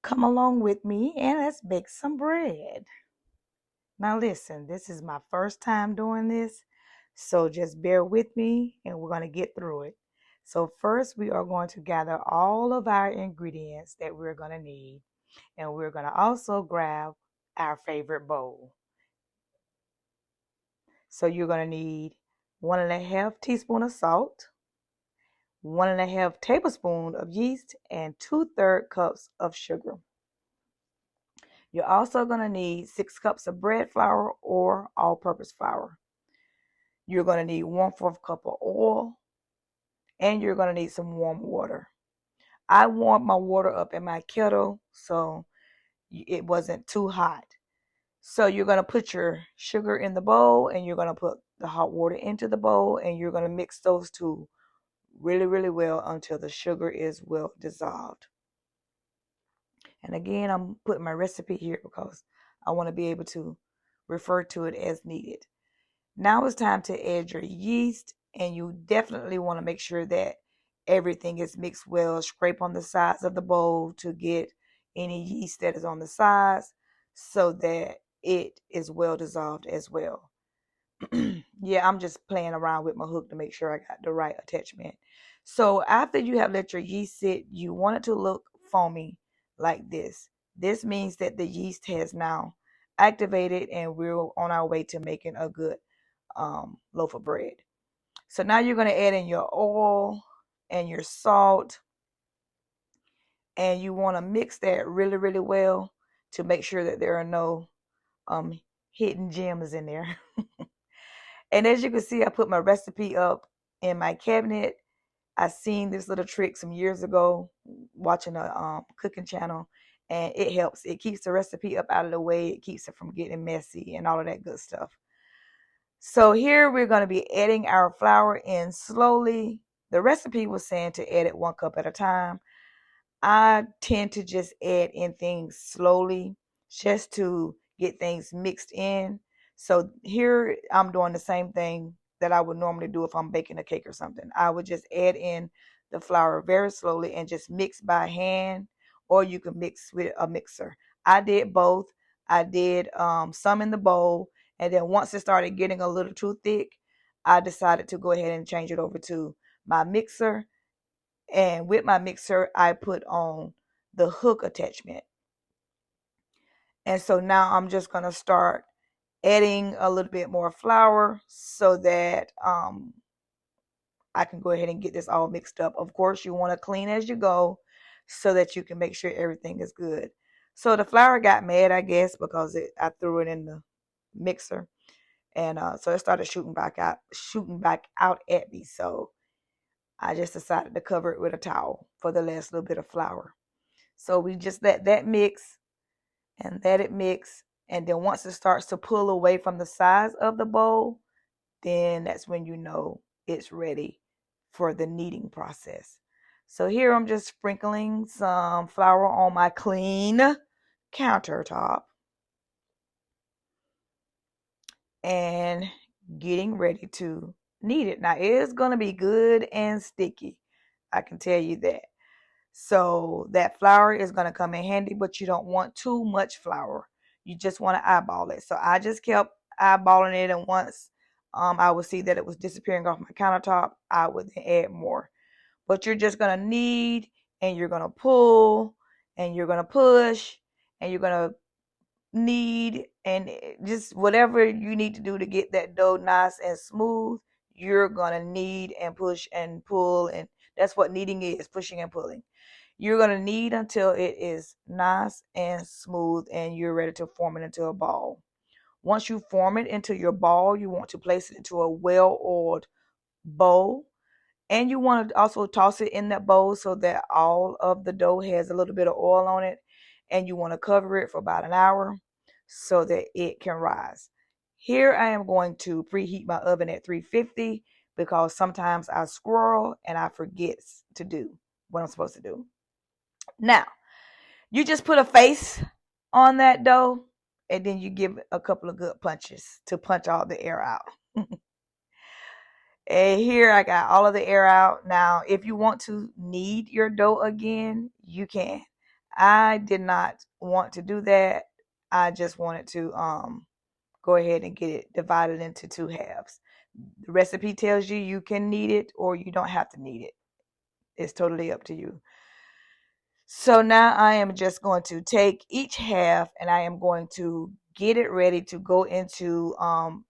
Come along with me and let's bake some bread. Now, listen, this is my first time doing this, so just bear with me and we're going to get through it. So, first, we are going to gather all of our ingredients that we're going to need, and we're going to also grab our favorite bowl. So, you're going to need 1.5 teaspoon of salt, 1.5 tablespoon of yeast, and 2/3 cups of sugar. You're also going to need 6 cups of bread flour or all-purpose flour. You're going to need 1/4 cup of oil, and you're going to need some warm water. I warmed my water up in my kettle so it wasn't too hot. So you're going to put your sugar in the bowl, and you're going to put the hot water into the bowl, and you're going to mix those two really, really well until the sugar is well dissolved. And again, I'm putting my recipe here because I want to be able to refer to it as needed. Now it's time to add your yeast, and you definitely want to make sure that everything is mixed well. Scrape on the sides of the bowl to get any yeast that is on the sides so that it is well dissolved as well. Yeah, I'm just playing around with my hook to make sure I got the right attachment. So after you have let your yeast sit, you want it to look foamy like this. This means that the yeast has now activated and we're on our way to making a good loaf of bread. So now you're going to add in your oil and your salt, and you want to mix that really, really well to make sure that there are no hidden gems in there. And as you can see, I put my recipe up in my cabinet. I seen this little trick some years ago watching a cooking channel, and it helps. It keeps the recipe up out of the way. It keeps it from getting messy and all of that good stuff. So here we're going to be adding our flour in slowly. The recipe was saying to add it 1 cup at a time. I tend to just add in things slowly just to get things mixed in. So here I'm doing the same thing that I would normally do if I'm baking a cake or something. I would just add in the flour very slowly and just mix by hand, or you can mix with a mixer. I did both. I did some in the bowl, and then once it started getting a little too thick, I decided to go ahead and change it over to my mixer. And with my mixer, I put on the hook attachment. And so now I'm just going to start adding a little bit more flour so that I can go ahead and get this all mixed up. Of course, you want to clean as you go so that you can make sure everything is good. So the flour got mad, I guess, because I threw it in the mixer. And so it started shooting back out at me. So I just decided to cover it with a towel for the last little bit of flour. So we just let that mix and let it mix. And then once it starts to pull away from the sides of the bowl, then that's when you know it's ready for the kneading process. So here I'm just sprinkling some flour on my clean countertop and getting ready to knead it. Now it is going to be good and sticky. I can tell you that. So that flour is going to come in handy, but you don't want too much flour. You just want to eyeball it. So I just kept eyeballing it, and once I would see that it was disappearing off my countertop, I would then add more. But you're just going to knead, and you're going to pull, and you're going to push, and you're going to knead, and just whatever you need to do to get that dough nice and smooth, you're going to knead and push and pull, and that's what kneading is, pushing and pulling. You're going to knead until it is nice and smooth and you're ready to form it into a ball. Once you form it into your ball, you want to place it into a well-oiled bowl. And you want to also toss it in that bowl so that all of the dough has a little bit of oil on it. And you want to cover it for about an hour so that it can rise. Here I am going to preheat my oven at 350 because sometimes I squirrel and I forget to do what I'm supposed to do. Now, you just put a face on that dough, and then you give it a couple of good punches to punch all the air out. And here I got all of the air out. Now, if you want to knead your dough again, you can. I did not want to do that. I just wanted to go ahead and get it divided into 2 halves. The recipe tells you you can knead it or you don't have to knead it. It's totally up to you. So now I am just going to take each half and I am going to get it ready to go into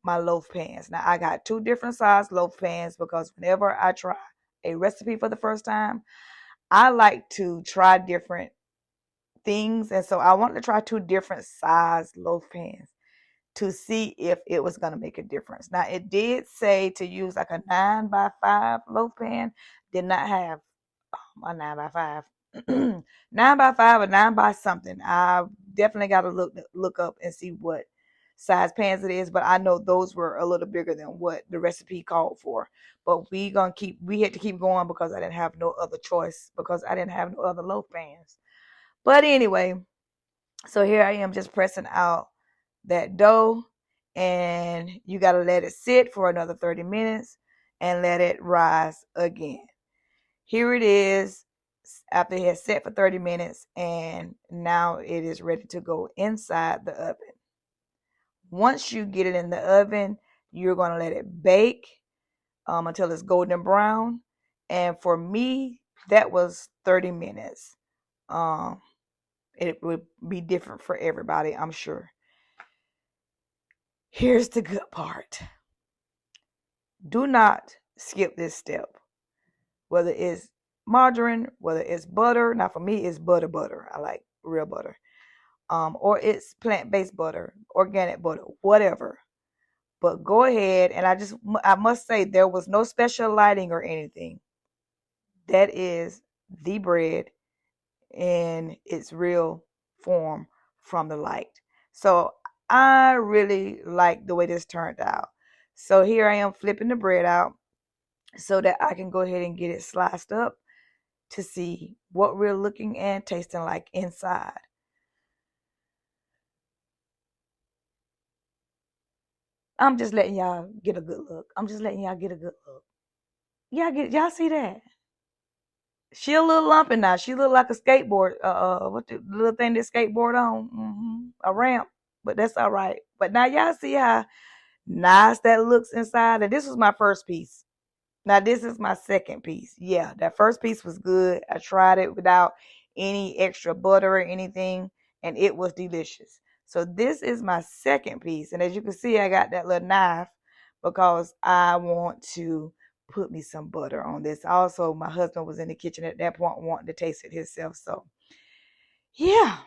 my loaf pans. Now I got 2 different size loaf pans because whenever I try a recipe for the first time, I like to try different things. And so I wanted to try 2 different size loaf pans to see if it was going to make a difference. Now it did say to use like a 9x5 loaf pan. Did not have a 9x5. 9x5 or 9 by something. I definitely got to look up and see what size pans it is, but I know those were a little bigger than what the recipe called for. But we had to keep going because I didn't have no other choice, because I didn't have no other loaf pans. But anyway, so here I am just pressing out that dough, and you got to let it sit for another 30 minutes and let it rise again. Here it is after it has set for 30 minutes, and now it is ready to go inside the oven. Once you get it in the oven, you're going to let it bake until it's golden brown. And for me, that was 30 minutes. It would be different for everybody, I'm sure. Here's the good part. Do not skip this step. Whether it's margarine, whether it's butter. Now for me, it's butter. I like real butter. Or it's plant-based butter, organic butter, whatever. But go ahead, and I must say there was no special lighting or anything. That is the bread in its real form from the light. So I really like the way this turned out. So here I am flipping the bread out so that I can go ahead and get it sliced up to see what we're looking and tasting like inside. I'm just letting y'all get a good look. Y'all see that? She a little lumpy now. She look like a skateboard. What the little thing that skateboard on? A ramp. But that's all right. But now y'all see how nice that looks inside. And this was my first piece. Now this is my second piece. Yeah, that first piece was good. I tried it without any extra butter or anything, and it was delicious. So this is my second piece. And as you can see, I got that little knife because I want to put me some butter on this. Also, my husband was in the kitchen at that point wanting to taste it himself. So yeah.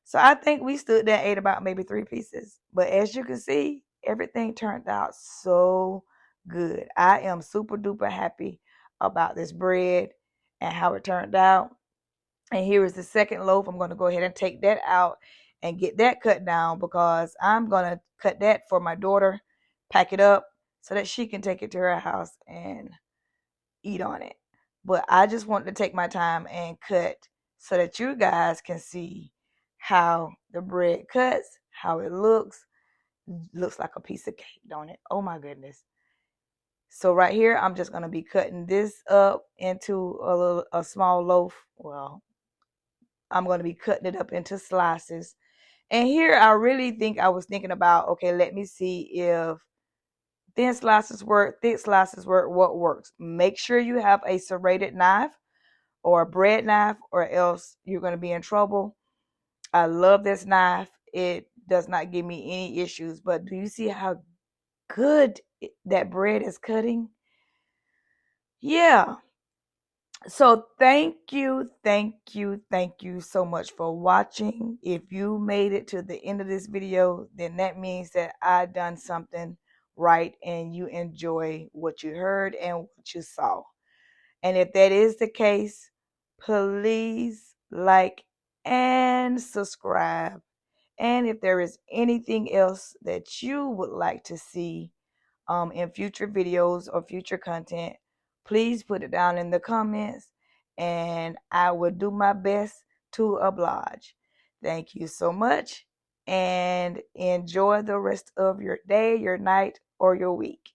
So I think we stood there and ate about maybe 3 pieces. But as you can see, everything turned out so good. I am super duper happy about this bread and how it turned out. And here is the second loaf. I'm going to go ahead and take that out and get that cut down because I'm going to cut that for my daughter, pack it up so that she can take it to her house and eat on it. But I just wanted to take my time and cut so that you guys can see how the bread cuts, how it looks. Looks like a piece of cake, don't it? Oh my goodness. So right here, I'm just going to be cutting this up into a small loaf. Well, I'm going to be cutting it up into slices. And here I really think I was thinking about, okay, let me see if thin slices work, thick slices work, what works. Make sure you have a serrated knife or a bread knife or else you're going to be in trouble. I love this knife. It does not give me any issues. But do you see how good that bread is cutting? Yeah. So thank you so much for watching. If you made it to the end of this video, then that means that I done something right and you enjoy what you heard and what you saw. And if that is the case, please like and subscribe. And if there is anything else that you would like to see in future videos or future content, please put it down in the comments and I will do my best to oblige. Thank you so much and enjoy the rest of your day, your night, or your week.